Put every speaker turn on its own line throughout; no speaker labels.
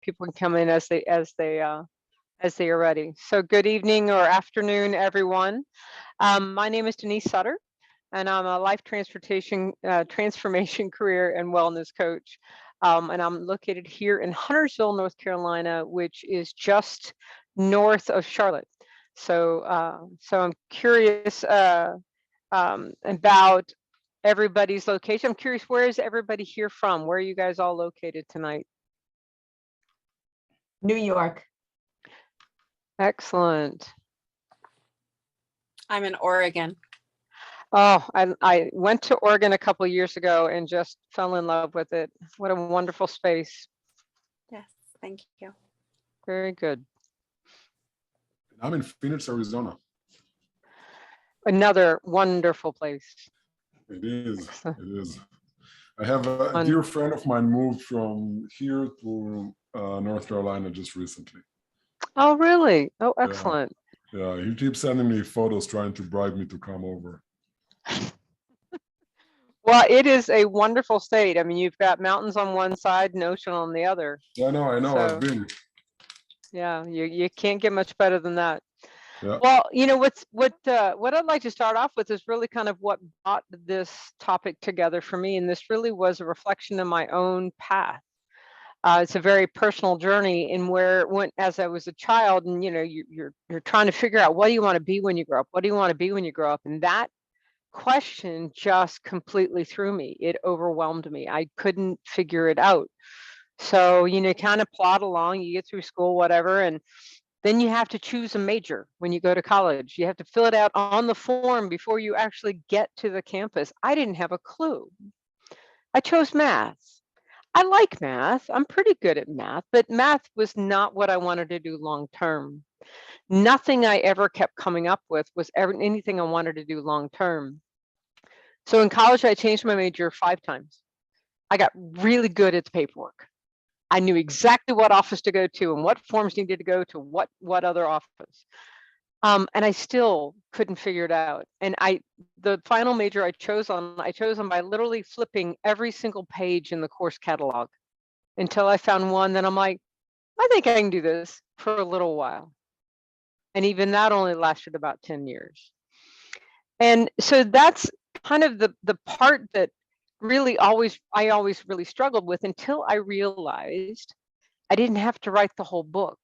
people can come in as they are ready. So good evening or afternoon, everyone. My name is Denise Sutter, and I'm a life transformation career and wellness coach. And I'm located here in Huntersville, North Carolina, which is just north of Charlotte. So I'm curious about everybody's location. I'm curious, where is everybody here from? Where are you guys all located tonight?
New York.
Excellent.
I'm in Oregon.
Oh, I went to Oregon a couple of years ago and just fell in love with it. What a wonderful space.
Yes, thank you.
Very good.
I'm in Phoenix, Arizona.
Another wonderful place.
It is. It is. I have a dear friend of mine moved from here to North Carolina just recently.
Oh, really? Oh, excellent.
Yeah, he keeps sending me photos trying to bribe me to come over.
Well, it is a wonderful state. I mean, you've got mountains on one side and ocean on the other.
I know,
So,
I've been.
Yeah, you can't get much better than that.
Yeah.
Well, you know, what I'd like to start off with is really kind of what brought this topic together for me, and this really was a reflection of my own path. It's a very personal journey in where as I was a child, and you know, you're trying to figure out, what do you want to be when you grow up? What do you want to be when you grow up? And that question just completely threw me. It overwhelmed me. I couldn't figure it out. So, you know, kind of plod along, you get through school, whatever, and then you have to choose a major when you go to college. You have to fill it out on the form before you actually get to the campus. I didn't have a clue. I chose math. I like math. I'm pretty good at math, but math was not what I wanted to do long term. Nothing I ever kept coming up with was anything I wanted to do long term. So in college, I changed my major 5 times. I got really good at the paperwork. I knew exactly what office to go to and what forms needed to go to what other office. And I still couldn't figure it out. And the final major I chose on by literally flipping every single page in the course catalog until I found one that I'm like, I think I can do this for a little while. And even that only lasted about 10 years. And so that's kind of the part that really I always really struggled with, until I realized I didn't have to write the whole book.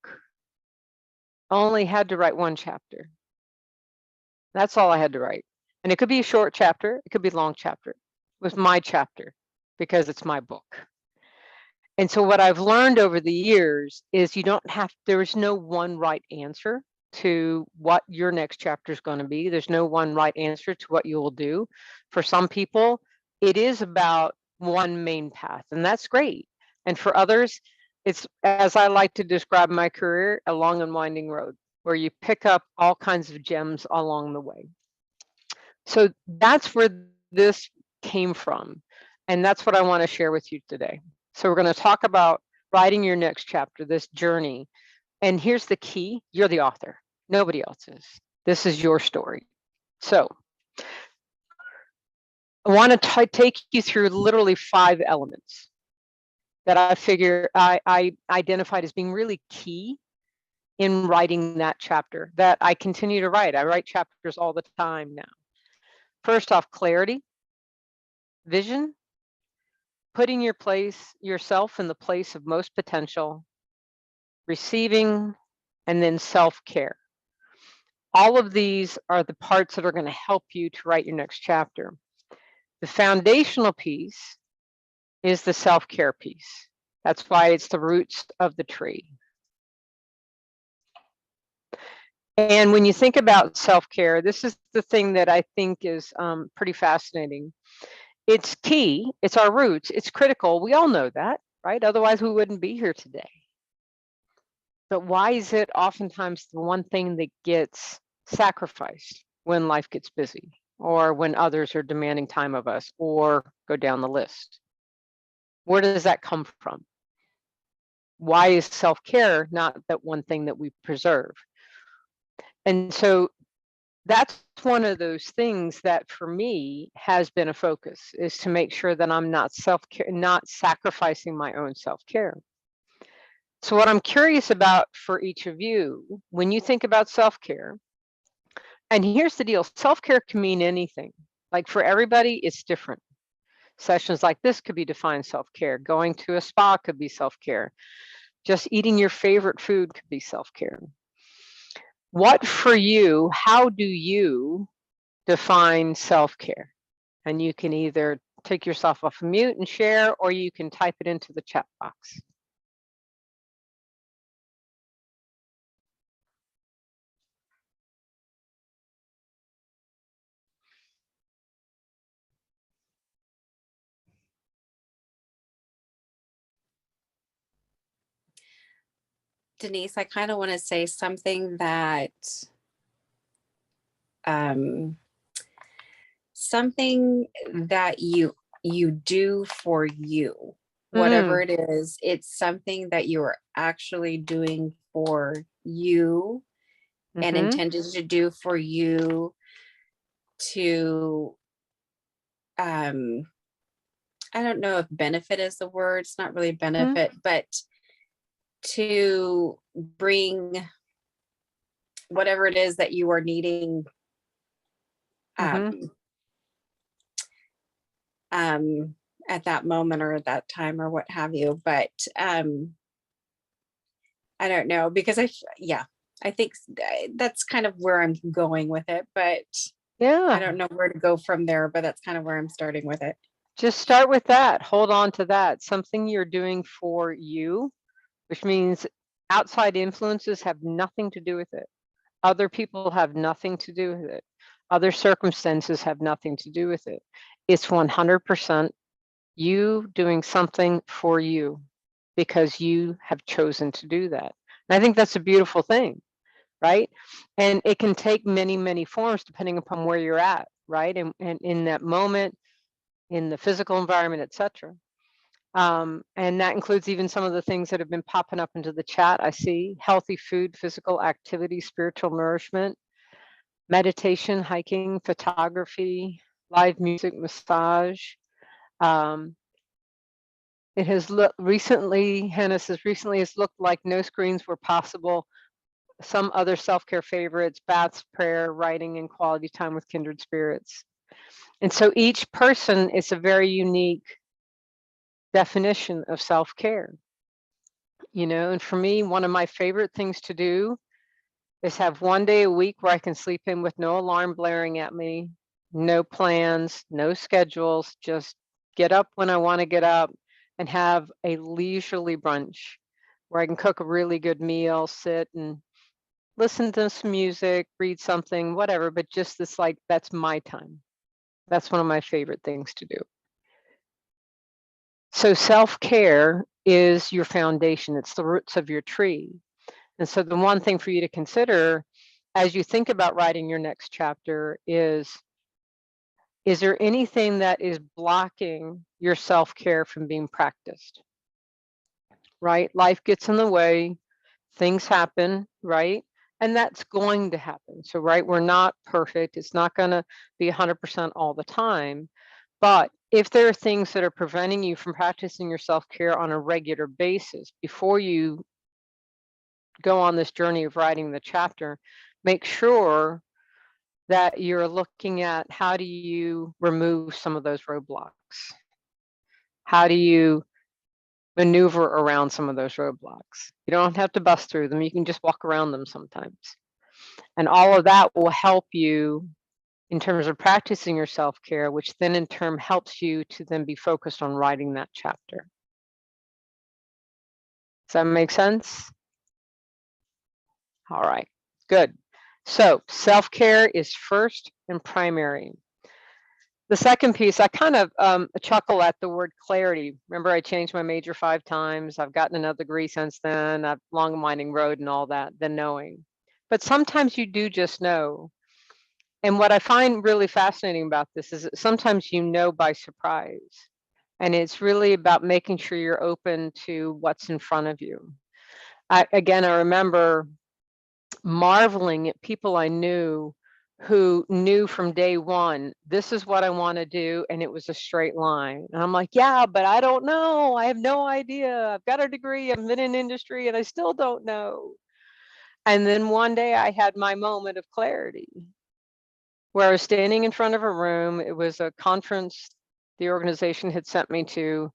I only had to write 1 chapter. That's all I had to write. And it could be a short chapter, it could be a long chapter. It was my chapter because it's my book. And so what I've learned over the years is there is no one right answer to what your next chapter is going to be. There's no one right answer to what you will do. For some people, it is about one main path, and that's great. And for others, it's, as I like to describe my career, a long and winding road where you pick up all kinds of gems along the way. So that's where this came from. And that's what I want to share with you today. So we're going to talk about writing your next chapter, this journey. And here's the key: you're the author. Nobody else is. This is your story. So I want to take you through literally 5 elements that I figure I identified as being really key in writing that chapter that I continue to write. I write chapters all the time now. First off, clarity, vision, putting yourself in the place of most potential, receiving, and then self-care. All of these are the parts that are going to help you to write your next chapter. The foundational piece is the self-care piece. That's why it's the roots of the tree. And when you think about self-care, this is the thing that I think is pretty fascinating. It's key, it's our roots, it's critical. We all know that, right? Otherwise we wouldn't be here today. But why is it oftentimes the one thing that gets sacrificed when life gets busy, or when others are demanding time of us, or go down the list? Where does that come from? Why is self-care not that one thing that we preserve? And so that's one of those things that for me has been a focus, is to make sure that I'm not sacrificing my own self-care. So what I'm curious about for each of you, when you think about self-care, and here's the deal, self-care can mean anything. Like for everybody, it's different. Sessions like this could be defined self-care. Going to a spa could be self-care. Just eating your favorite food could be self-care. What for you, how do you define self-care? And you can either take yourself off of mute and share, or you can type it into the chat box.
Denise, I kind of want to say something that something that you do for you, whatever it is. It's something that you are actually doing for you and intended to do for you to I don't know if benefit is the word. It's not really benefit, but to bring whatever it is that you are needing at that moment or at that time or what have you. But I don't know, because I think that's kind of where I'm going with it, but I don't know where to go from there, but that's kind of where I'm starting with it.
Just start with that. Hold on to that. Something you're doing for you, which means outside influences have nothing to do with it. Other people have nothing to do with it. Other circumstances have nothing to do with it. It's 100% you doing something for you because you have chosen to do that. And I think that's a beautiful thing, right? And it can take many, many forms depending upon where you're at, right? And in that moment, in the physical environment, etc. And that includes even some of the things that have been popping up into the chat. I see healthy food, physical activity, spiritual nourishment, meditation, hiking, photography, live music, massage. It has looked recently, Hannah says, recently it's looked like no screens were possible. Some other self-care favorites, baths, prayer, writing, and quality time with kindred spirits. And so each person is a very unique definition of self-care. You know, and for me, one of my favorite things to do is have one day a week where I can sleep in with no alarm blaring at me, no plans, no schedules, just get up when I want to get up and have a leisurely brunch where I can cook a really good meal, sit and listen to some music, read something, whatever, but just this, like, that's my time. That's one of my favorite things to do. So self-care is your foundation. It's the roots of your tree. And so the one thing for you to consider as you think about writing your next chapter is there anything that is blocking your self-care from being practiced? Right? Life gets in the way, things happen, right? And that's going to happen. So, right, we're not perfect. It's not going to be 100% all the time. But if there are things that are preventing you from practicing your self-care on a regular basis, before you go on this journey of writing the chapter, make sure that you're looking at how do you remove some of those roadblocks? How do you maneuver around some of those roadblocks? You don't have to bust through them. You can just walk around them sometimes. And all of that will help you in terms of practicing your self-care, which then in turn helps you to then be focused on writing that chapter. Does that make sense? All right, good. So self-care is first and primary. The second piece, I kind of chuckle at the word clarity. Remember, I changed my major 5 times. I've gotten another degree since then. I've long and winding road and all that, the knowing. But sometimes you do just know. And what I find really fascinating about this is that sometimes you know by surprise. And it's really about making sure you're open to what's in front of you. I remember marveling at people I knew who knew from day one, this is what I want to do. And it was a straight line. And I'm like, yeah, but I don't know. I have no idea. I've got a degree. I've been in industry and I still don't know. And then one day I had my moment of clarity where I was standing in front of a room. It was a conference the organization had sent me to.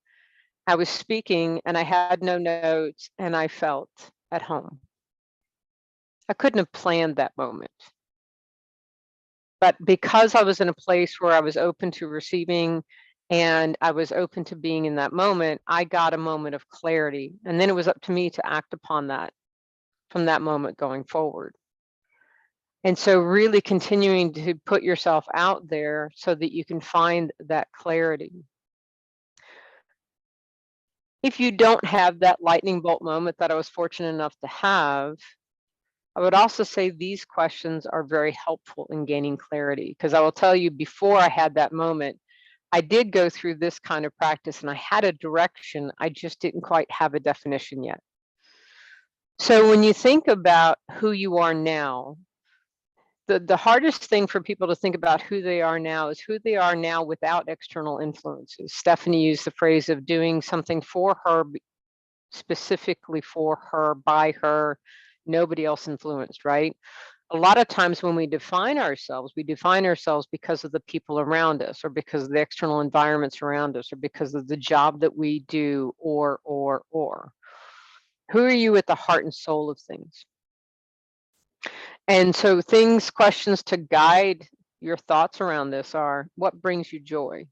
I was speaking and I had no notes and I felt at home. I couldn't have planned that moment. But because I was in a place where I was open to receiving and I was open to being in that moment, I got a moment of clarity. And then it was up to me to act upon that from that moment going forward. And so really continuing to put yourself out there so that you can find that clarity. If you don't have that lightning bolt moment that I was fortunate enough to have, I would also say these questions are very helpful in gaining clarity, because I will tell you, before I had that moment, I did go through this kind of practice and I had a direction, I just didn't quite have a definition yet. So when you think about who you are now, the hardest thing for people to think about who they are now is who they are now without external influences. Stephanie used the phrase of doing something for her, specifically for her, by her, nobody else influenced, right? A lot of times when we define ourselves because of the people around us, or because of the external environments around us, or because of the job that we do, or. Who are you at the heart and soul of things? And so questions to guide your thoughts around this are, what brings you joy?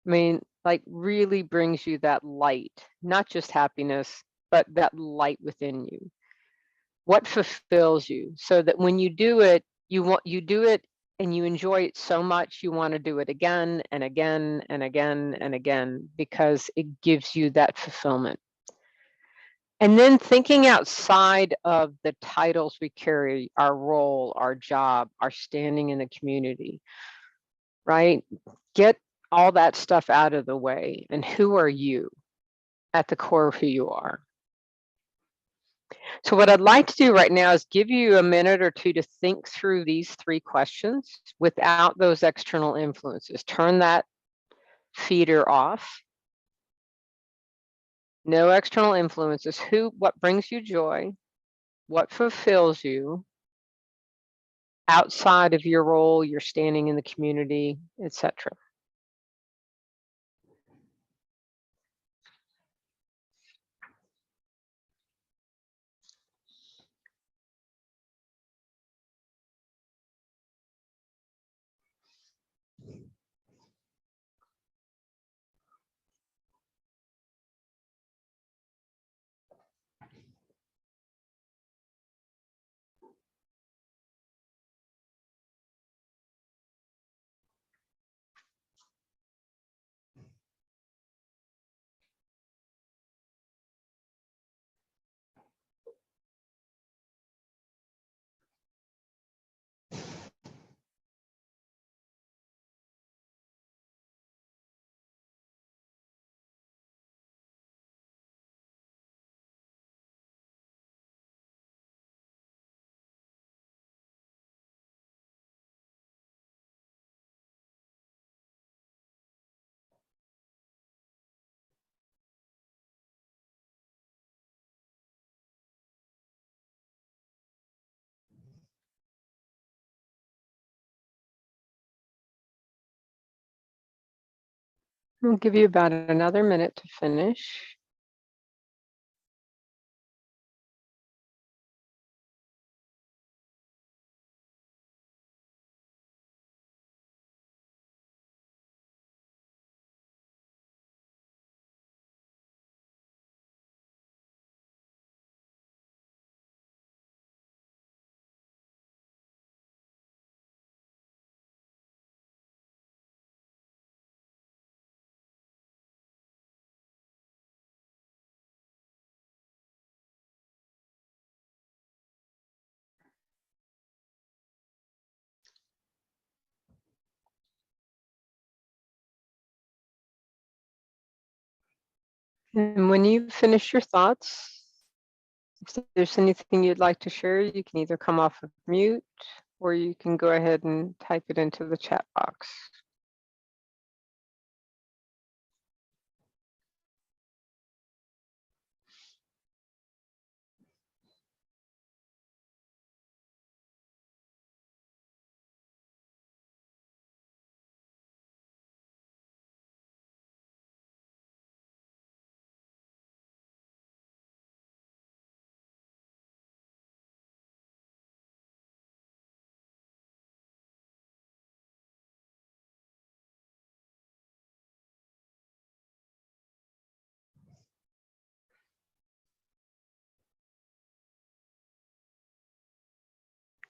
I mean, like, really brings you that light, not just happiness, but that light within you. What fulfills you, so that when you do it, you do it and you enjoy it so much you want to do it again and again and again and again, because it gives you that fulfillment. And then thinking outside of the titles we carry, our role, our job, our standing in the community, right? Get all that stuff out of the way. And who are you at the core of who you are? So what I'd like to do right now is give you a minute or two to think through these 3 questions without those external influences. Turn that feeder off. No external influences. What brings you joy? What fulfills you outside of your role, your standing in the community, etc. I'll give you about another minute to finish. And when you finish your thoughts, if there's anything you'd like to share, you can either come off of mute or you can go ahead and type it into the chat box.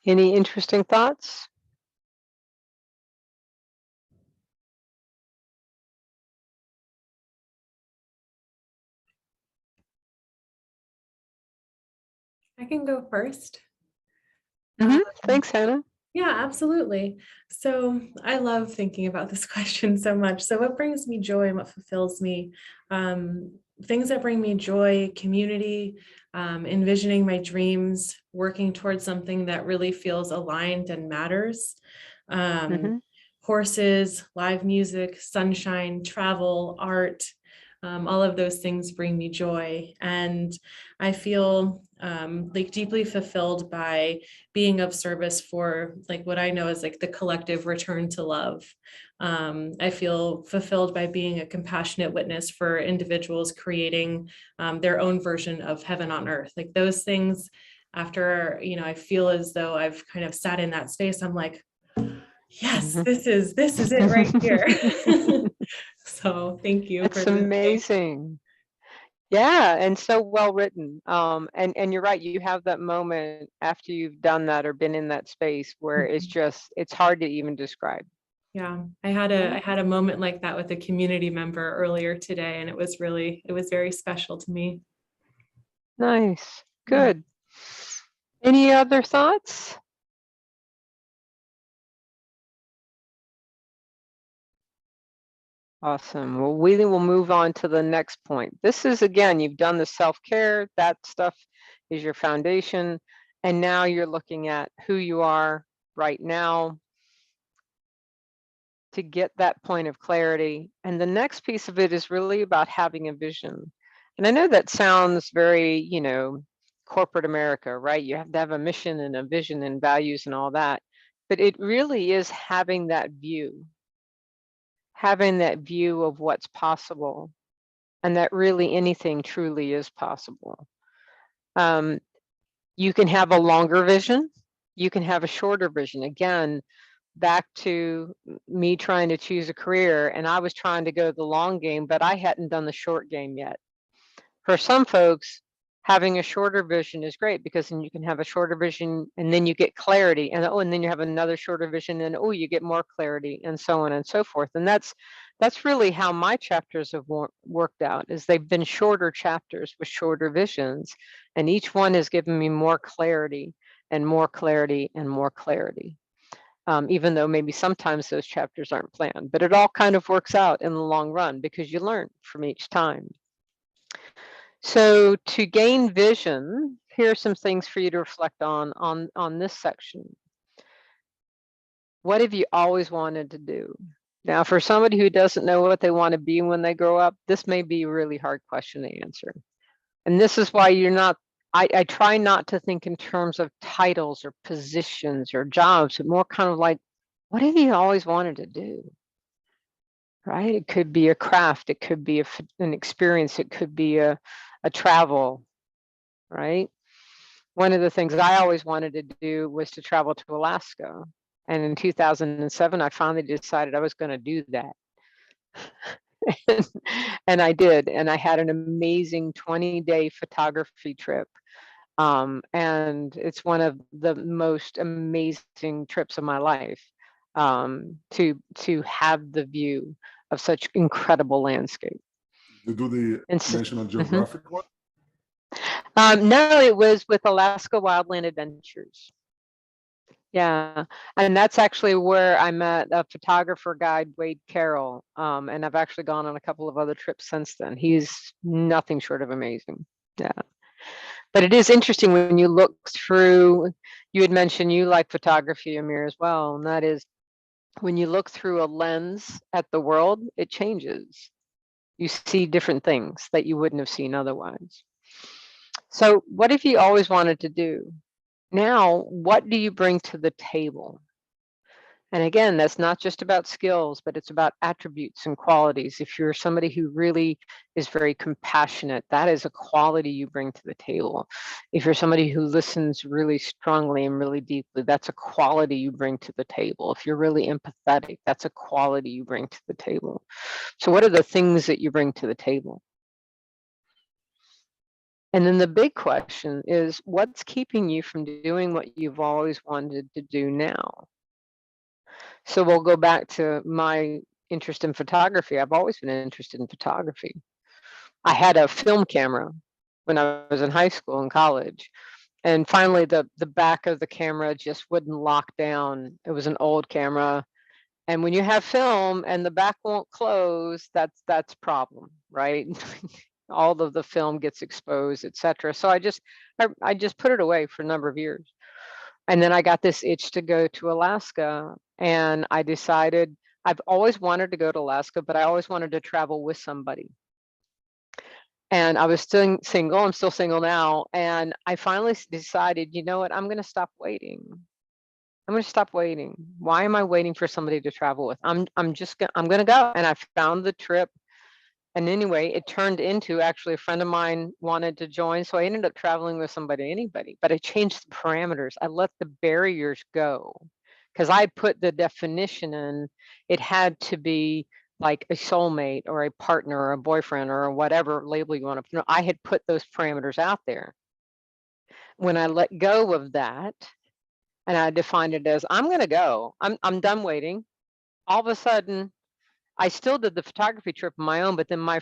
Any interesting thoughts?
I can go first.
Thanks, Hannah.
Yeah, absolutely. So I love thinking about this question so much. So what brings me joy and what fulfills me? Things that bring me joy, community, envisioning my dreams, working towards something that really feels aligned and matters. Horses, live music, sunshine, travel, art, all of those things bring me joy. And I feel like deeply fulfilled by being of service for like what I know is like the collective return to love. I feel fulfilled by being a compassionate witness for individuals creating their own version of heaven on earth. Like those things, after, you know, I feel as though I've kind of sat in that space, I'm like, yes, this is it right here. So thank you.
That's amazing. Yeah, and so well written. And you're right, you have that moment after you've done that or been in that space where it's hard to even describe.
Yeah, I had a moment like that with a community member earlier today, and it was very special to me.
Nice. Good. Any other thoughts? Awesome. Well, we will move on to the next point. This is, again, you've done the self-care, that stuff is your foundation. And now you're looking at who you are right now to get that point of clarity. And the next piece of it is really about having a vision. And I know that sounds very, you know, corporate America, right? You have to have a mission and a vision and values and all that. But it really is having that view of what's possible, and that really anything truly is possible. You can have a longer vision, you can have a shorter vision. Again, back to me trying to choose a career, and I was trying to go the long game, but I hadn't done the short game yet. For some folks, having a shorter vision is great because then you can have a shorter vision and then you get clarity, and and then you have another shorter vision and you get more clarity, and so on and so forth. And that's really how my chapters have worked out, is they've been shorter chapters with shorter visions, and each one has given me more clarity and more clarity and more clarity. Even though maybe sometimes those chapters aren't planned, but it all kind of works out in the long run because you learn from each time. So to gain vision, here are some things for you to reflect on this section. What have you always wanted to do? Now, for somebody who doesn't know what they want to be when they grow up, this may be a really hard question to answer. And this is why you're not, I try not to think in terms of titles or positions or jobs, but more kind of like, what have you always wanted to do? Right? It could be a craft, it could be an experience, it could be a travel, right? One of the things I always wanted to do was to travel to Alaska. And in 2007, I finally decided I was going to do that. And I did. And I had an amazing 20-day photography trip. And it's one of the most amazing trips of my life, to have the view of such incredible landscape.
You do the National Geographic one?
No, it was with Alaska Wildland Adventures. Yeah, and that's actually where I met a photographer guide, Wade Carroll, and I've actually gone on a couple of other trips since then. He's nothing short of amazing. Yeah. But it is interesting when you look through, you had mentioned you like photography, Amir, as well. And that is when you look through a lens at the world, it changes. You see different things that you wouldn't have seen otherwise. So what have you always wanted to do? Now, what do you bring to the table? And again, that's not just about skills, but it's about attributes and qualities. If you're somebody who really is very compassionate, that is a quality you bring to the table. If you're somebody who listens really strongly and really deeply, that's a quality you bring to the table. If you're really empathetic, that's a quality you bring to the table. So what are the things that you bring to the table? And then the big question is, what's keeping you from doing what you've always wanted to do now? So we'll go back to my interest in photography. I've always been interested in photography. I had a film camera when I was in high school and college. And finally, the back of the camera just wouldn't lock down. It was an old camera. And when you have film and the back won't close, that's a problem, right? All of the film gets exposed, etc. So I just put it away for a number of years. And then I got this itch to go to Alaska, and I decided I've always wanted to go to Alaska, but I always wanted to travel with somebody. And I was still single. I'm still single now. And I finally decided, you know what? I'm going to stop waiting. I'm going to stop waiting. Why am I waiting for somebody to travel with? I'm going to go. And I found the trip. And anyway, it turned into actually a friend of mine wanted to join. So I ended up traveling with anybody, but I changed the parameters. I let the barriers go because I put the definition in. It had to be like a soulmate or a partner or a boyfriend or whatever label you want to put. I had put those parameters out there. When I let go of that and I defined it as I'm going to go, I'm done waiting. All of a sudden, I still did the photography trip on my own, but then my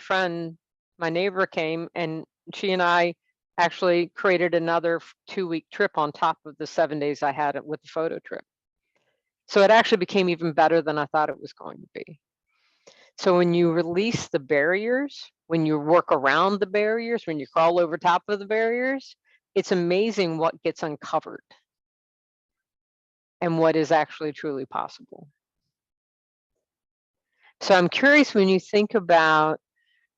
neighbor came and she and I actually created another 2-week trip on top of the 7 days I had with the photo trip. So it actually became even better than I thought it was going to be. So when you release the barriers, when you work around the barriers, when you crawl over top of the barriers, it's amazing what gets uncovered and what is actually truly possible. So I'm curious, when you think about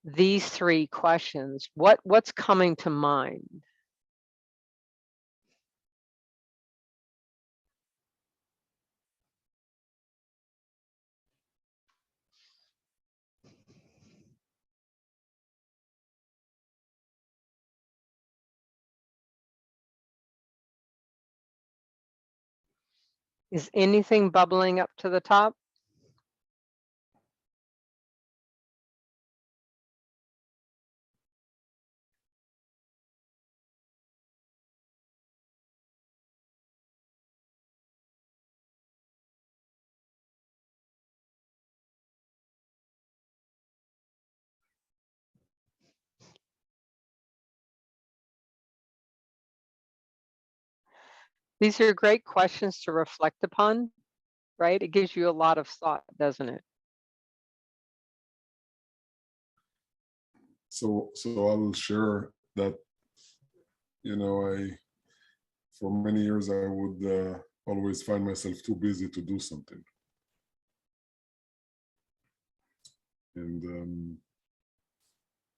these 3 questions, what's coming to mind? Is anything bubbling up to the top? These are great questions to reflect upon, right? It gives you a lot of thought, doesn't it?
So I'll share that, for many years, I would always find myself too busy to do something. And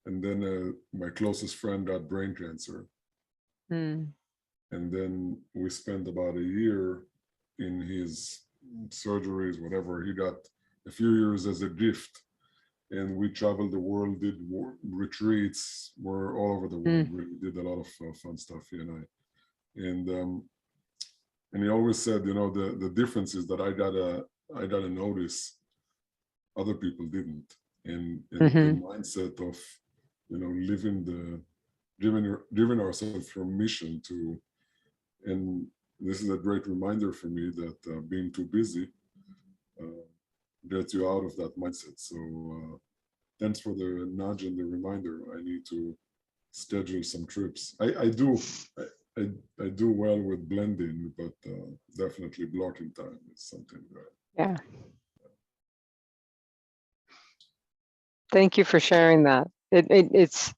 then my closest friend got brain cancer.
Mm.
And then we spent about a year in his surgeries, whatever. He got a few years as a gift. And we traveled the world, did retreats, were all over the world. We did a lot of fun stuff, he and I. And he always said, the difference is that I gotta notice other people didn't. And the mindset of, giving ourselves permission to, and this is a great reminder for me that being too busy gets you out of that mindset. So thanks for the nudge and the reminder. I need to schedule some trips. I do well with blending, but definitely blocking time is something that.
Yeah. Thank you for sharing that. It's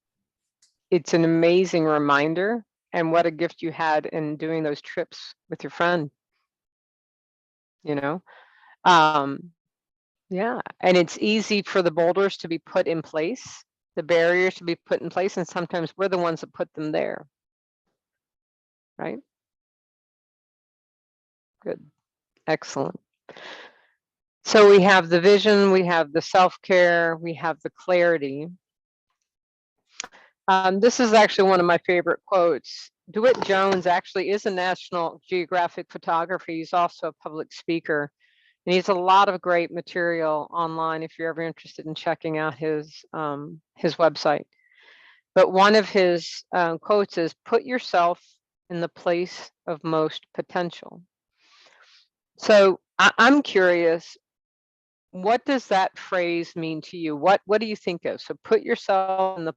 an amazing reminder, and what a gift you had in doing those trips with your friend, you know? Yeah, and it's easy for the boulders to be put in place, the barriers to be put in place, and sometimes we're the ones that put them there. Right? Good. Excellent. So we have the vision, we have the self-care, we have the clarity. This is actually one of my favorite quotes. DeWitt Jones actually is a National Geographic photographer. He's also a public speaker. And he has a lot of great material online if you're ever interested in checking out his website. But one of his quotes is, put yourself in the place of most potential. So I'm curious, what does that phrase mean to you? What do you think of? So put yourself in the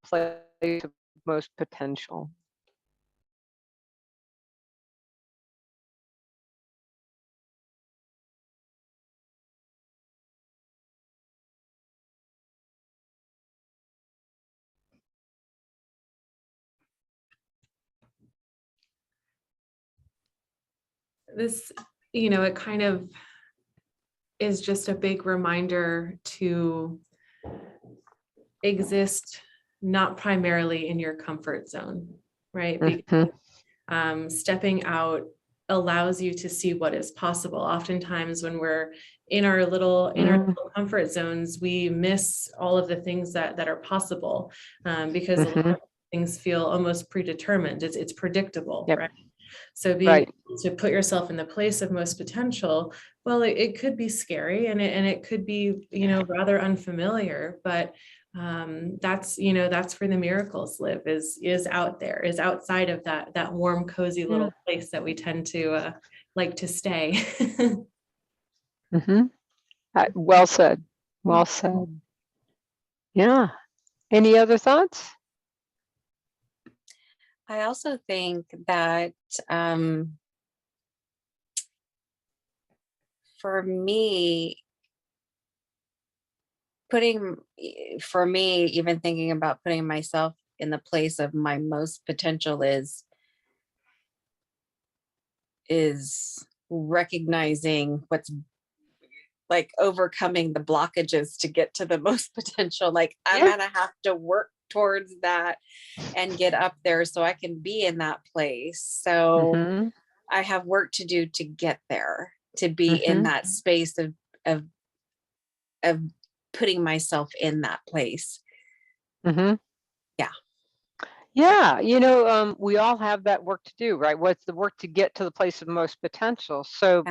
place of most potential.
This, it kind of is just a big reminder to exist not primarily in your comfort zone, right? Because stepping out allows you to see what is possible. Oftentimes when we're in our little comfort zones, we miss all of the things that are possible, because a lot of things feel almost predetermined. It's predictable, right? So being able to put yourself in the place of most potential, well, it could be scary and it could be, rather unfamiliar, but that's where the miracles live, is out there, is outside of that warm, cozy little place that we tend to like to stay.
Well said. Well said. Yeah. Any other thoughts?
I also think that for me, even thinking about putting myself in the place of my most potential is recognizing what's like overcoming the blockages to get to the most potential. Like I'm gonna have to work towards that and get up there so I can be in that place. So I have work to do to get there, to be in that space of putting myself in that place.
Yeah, we all have that work to do, right? What's the work to get to the place of most potential? So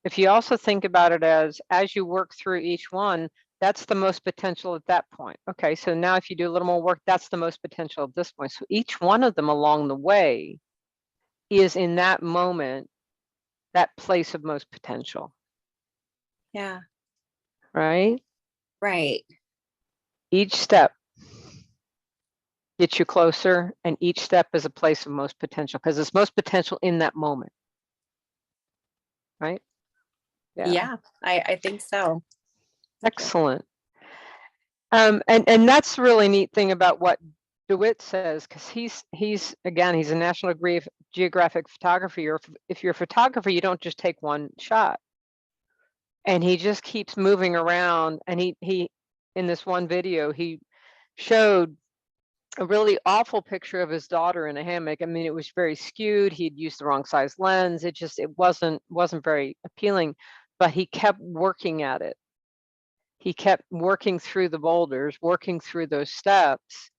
if you also think about it as you work through each one, that's the most potential at that point. Okay, so now if you do a little more work, that's the most potential at this point. So each one of them along the way is in that moment, that place of most potential.
Yeah.
Right?
Right.
Each step gets you closer, and each step is a place of most potential because it's most potential in that moment. Right?
Yeah, I think so.
Excellent. And that's the really neat thing about what DeWitt says, because he's a National Geographic photographer. If you're a photographer, you don't just take one shot. And he just keeps moving around. And he in this one video, he showed a really awful picture of his daughter in a hammock. I mean, it was very skewed. He'd used the wrong size lens. It wasn't very appealing, but he kept working at it. He kept working through the boulders, working through those steps.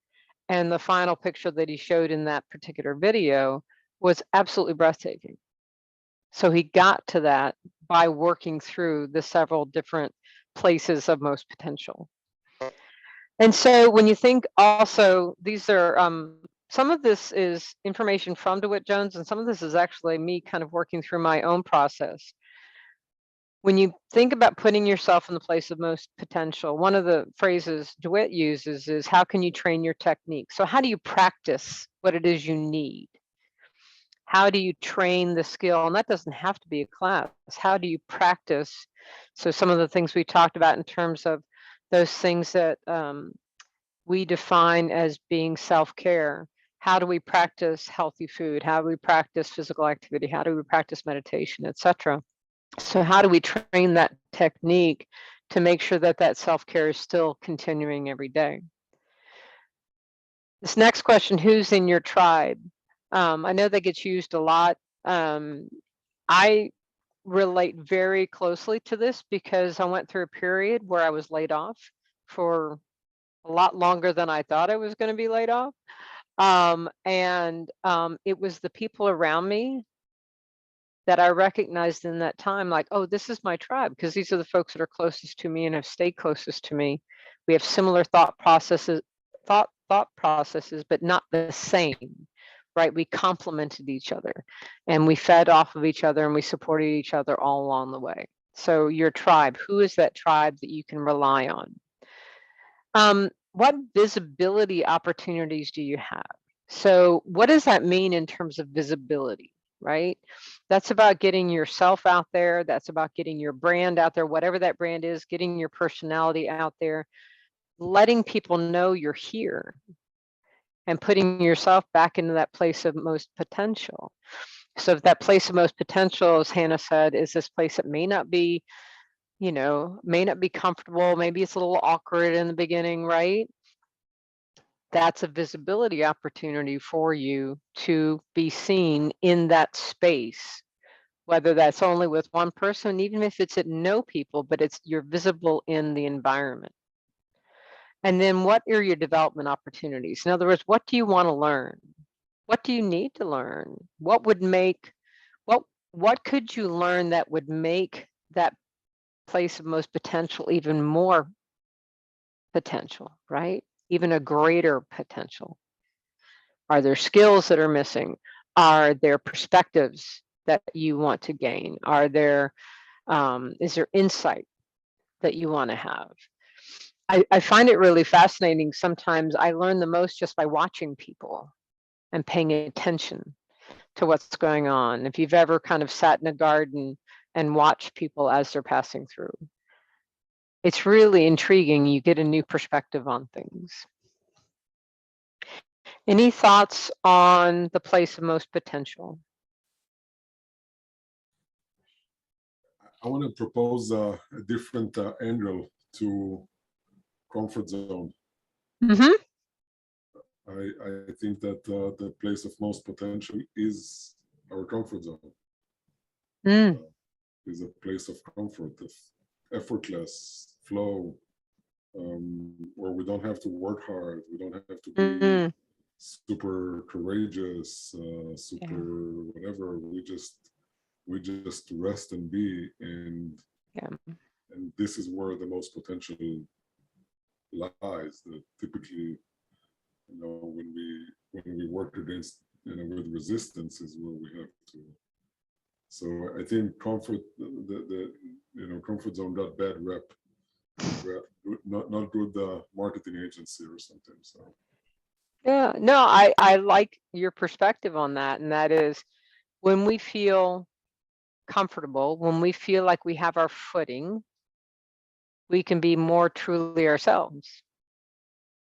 And the final picture that he showed in that particular video was absolutely breathtaking. So he got to that by working through the several different places of most potential. And so when you think also, these are, some of this is information from DeWitt Jones, and some of this is actually me kind of working through my own process. When you think about putting yourself in the place of most potential, one of the phrases DeWitt uses is, how can you train your technique? So how do you practice what it is you need? How do you train the skill? And that doesn't have to be a class. How do you practice? So some of the things we talked about in terms of those things that we define as being self-care. How do we practice healthy food? How do we practice physical activity? How do we practice meditation, etc.? So how do we train that technique to make sure that that self-care is still continuing every day? This next question, who's in your tribe? I know that gets used a lot. I relate very closely to this because I went through a period where I was laid off for a lot longer than I thought I was going to be laid off. It was the people around me that I recognized in that time, like, oh, this is my tribe, because these are the folks that are closest to me and have stayed closest to me. We have similar thought processes, but not the same, right? We complemented each other and we fed off of each other and we supported each other all along the way. So your tribe, who is that tribe that you can rely on? What visibility opportunities do you have? So what does that mean in terms of visibility, right? That's about getting yourself out there. That's about getting your brand out there, whatever that brand is, getting your personality out there, letting people know you're here and putting yourself back into that place of most potential. So if that place of most potential, as Hannah said, is this place that may not be, may not be comfortable. Maybe it's a little awkward in the beginning, right? That's a visibility opportunity for you to be seen in that space, whether that's only with one person, even if it's at no people, but you're visible in the environment. And then what are your development opportunities? In other words, what do you want to learn? What do you need to learn? What could you learn that would make that place of most potential even more potential, right? Even a greater potential. Are there skills that are missing? Are there perspectives that you want to gain? Is there insight that you want to have? I find it really fascinating. Sometimes I learn the most just by watching people and paying attention to what's going on. If you've ever kind of sat in a garden and watched people as they're passing through, it's really intriguing. You get a new perspective on things. Any thoughts on the place of most potential?
I want to propose a different angle to comfort zone.
Mm-hmm.
I think that the place of most potential is our comfort zone. Is a place of comfort, of effortless flow, where we don't have to work hard. We don't have to be super courageous, whatever. We just rest and be, and this is where the most potential lies. That typically, when we work against, with resistance is where we have to. So I think comfort zone got bad rep, not good marketing agency or something. So
yeah, no, I like your perspective on that, and that is when we feel comfortable, when we feel like we have our footing, we can be more truly ourselves,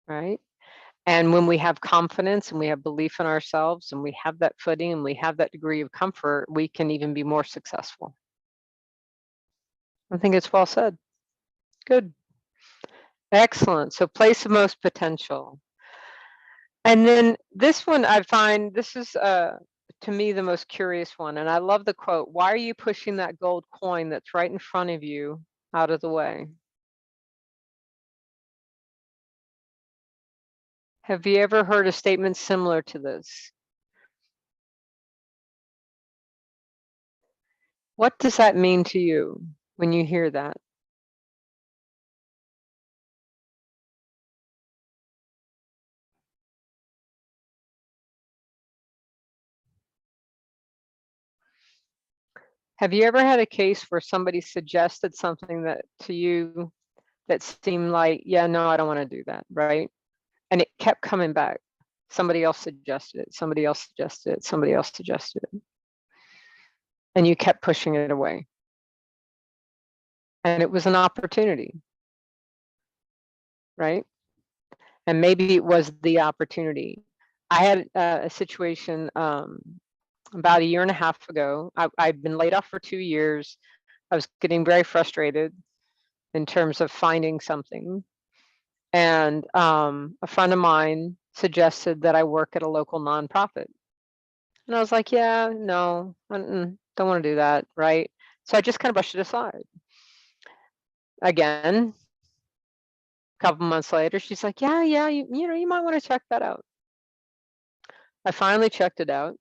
right? And when we have confidence and we have belief in ourselves and we have that footing and we have that degree of comfort, we can even be more successful. I think it's well said. Good. Excellent. So place of most potential. And then this one, I find this is to me the most curious one. And I love the quote, why are you pushing that gold coin that's right in front of you out of the way? Have you ever heard a statement similar to this? What does that mean to you when you hear that? Have you ever had a case where somebody suggested something that to you that seemed like, yeah, no, I don't want to do that, right? And it kept coming back. Somebody else suggested it, somebody else suggested it, somebody else suggested it. And you kept pushing it away. And it was an opportunity, right? And maybe it was the opportunity. I had a situation about a year and a half ago. I'd been laid off for 2 years. I was getting very frustrated in terms of finding something. And a friend of mine suggested that I work at a local nonprofit. And I was like, yeah, no, don't want to do that, right? So I just kind of brushed it aside. Again, a couple months later, she's like, yeah, you know, you might want to check that out. I finally checked it out,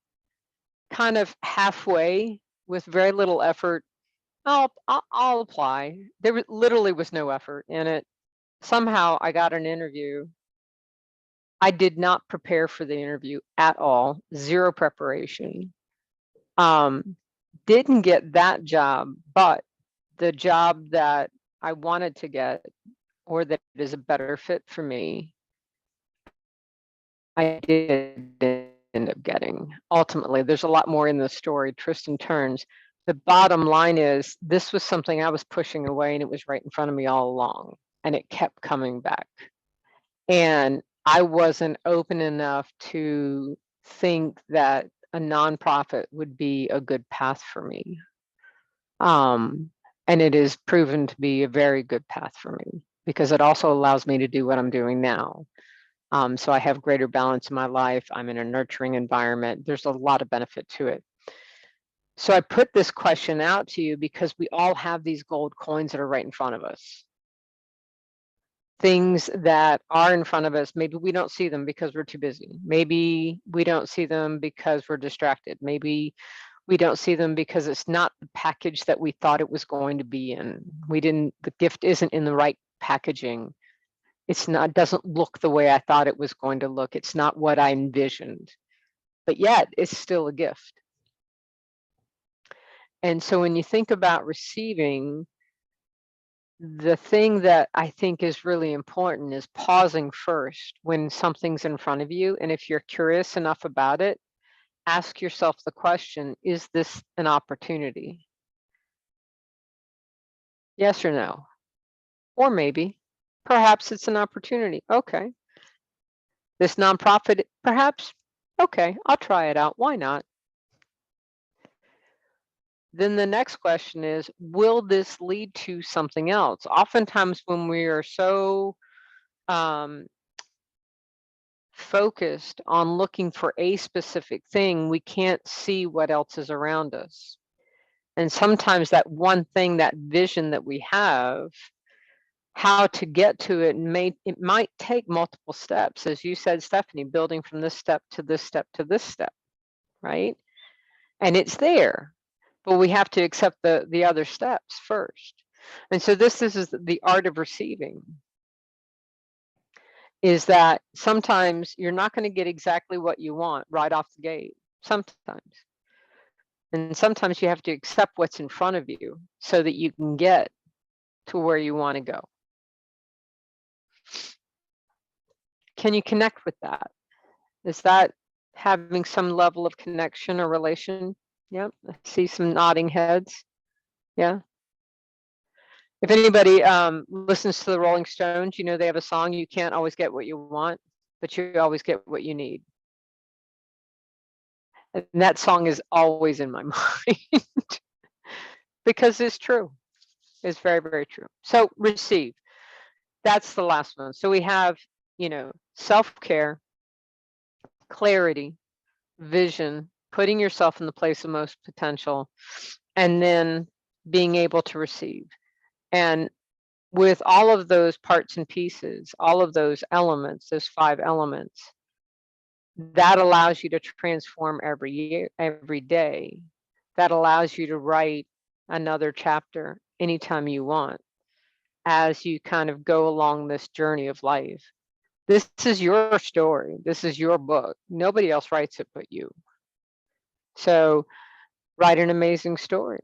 kind of halfway with very little effort. I'll apply. Literally was no effort in it. Somehow I got an interview. I did not prepare for the interview at all, zero preparation. Didn't get that job, but the job that I wanted to get, or that is a better fit for me, I did end up getting. Ultimately, there's a lot more in the story, twists and turns. The bottom line is this was something I was pushing away, and it was right in front of me all along, and it kept coming back. And I wasn't open enough to think that a nonprofit would be a good path for me. And it is proven to be a very good path for me because it also allows me to do what I'm doing now. So I have greater balance in my life. I'm in a nurturing environment. There's a lot of benefit to it. So I put this question out to you because we all have these gold coins that are right in front of us. Things that are in front of us, maybe we don't see them because we're too busy. Maybe we don't see them because we're distracted. Maybe we don't see them because it's not the package that we thought it was going to be in. The gift isn't in the right packaging. It's not, doesn't look the way I thought it was going to look. It's not what I envisioned, but yet it's still a gift. And so when you think about receiving, the thing that I think is really important is pausing first when something's in front of you. And if you're curious enough about it, ask yourself the question, is this an opportunity? Yes or no? Or maybe, perhaps it's an opportunity. Okay. This nonprofit, perhaps, okay, I'll try it out. Why not? Then the next question is, will this lead to something else? Oftentimes when we are so focused on looking for a specific thing, we can't see what else is around us. And sometimes that one thing, that vision that we have, how to get to it, it might take multiple steps. As you said, Stephanie, building from this step to this step to this step, right? And it's there, but we have to accept the other steps first. And so this is the art of receiving, is that sometimes you're not going to get exactly what you want right off the gate, sometimes. And sometimes you have to accept what's in front of you so that you can get to where you want to go. Can you connect with that? Is that having some level of connection or relation? Yep, I see some nodding heads. Yeah. If anybody listens to the Rolling Stones, you know they have a song, you can't always get what you want, but you always get what you need. And that song is always in my mind because it's true. It's very, very true. So receive. That's the last one. So we have, you know, self-care, clarity, vision, putting yourself in the place of most potential, and then being able to receive. And with all of those parts and pieces, all of those elements, those 5 elements, that allows you to transform every year, every day. That allows you to write another chapter anytime you want as you kind of go along this journey of life. This is your story. This is your book. Nobody else writes it but you. So write an amazing story.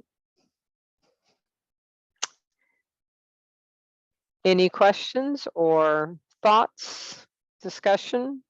Any questions or thoughts, discussion?